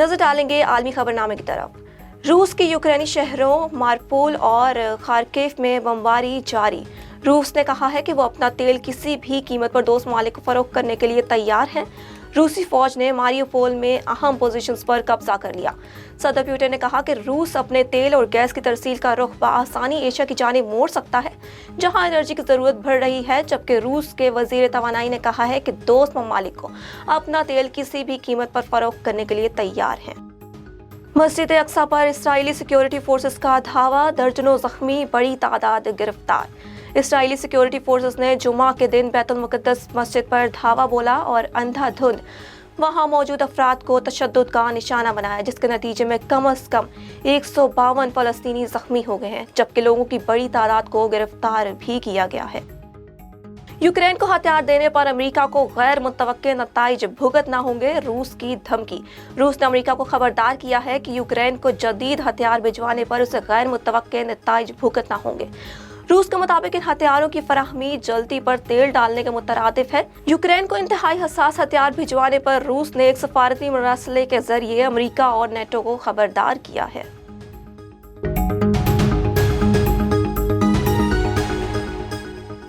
नजर डालेंगे आलमी खबरनामे की तरफ। रूस के यूक्रेनी शहरों मारिउपोल और खार्किव में बमबारी जारी। रूस ने कहा है कि वो अपना तेल किसी भी कीमत पर दोस्त ममालिक को फरोख्त करने के लिए तैयार है। रूसी फौज ने मारिउपोल में अहम पोजीशंस पर कब्जा कर लिया। सदर पुतिन ने कहा कि रूस अपने तेल और गैस की तरसील का रुख बआसानी एशिया की जानिब मोड़ सकता है, जहां एनर्जी की जरूरत बढ़ रही है, जबकि रूस के वजीर तवानाई ने कहा है कि दोस्त ममालिक को अपना तेल किसी भी कीमत पर फरोख्त करने के लिए तैयार हैं। मस्जिद अक्सा पर इस्राएली सिक्योरिटी फोर्सेस का धावा, दर्जनों जख्मी, बड़ी तादाद गिरफ्तार। इस्राएली सिक्योरिटी फोर्सेस ने जुमा के दिन बैतुल मुक़द्दस मस्जिद पर धावा बोला और अंधाधुंध वहां मौजूद अफराद को तशद्दुद का निशाना बनाया, जिसके नतीजे में कम अज कम 152 फ़लस्तीनी जख्मी हो गए हैं, जबकि लोगों की बड़ी तादाद को गिरफ्तार भी किया गया है। यूक्रेन को हथियार देने पर अमेरिका को गैर मुतवक्के नताइज भुगतना होंगे, रूस की धमकी। रूस ने अमेरिका को खबरदार किया है कि यूक्रेन को जदीद हथियार भिजवाने पर उसे गैर मुतवक्के नताइज भुगतना होंगे। रूस के मुताबिक इन हथियारों की फराहमी जल्दी पर तेल डालने के मुतरादिफ है। यूक्रेन को इंतहाई हसास हथियार भिजवाने पर रूस ने एक सफारती मरसले के जरिए अमेरिका और नेटो को खबरदार किया है।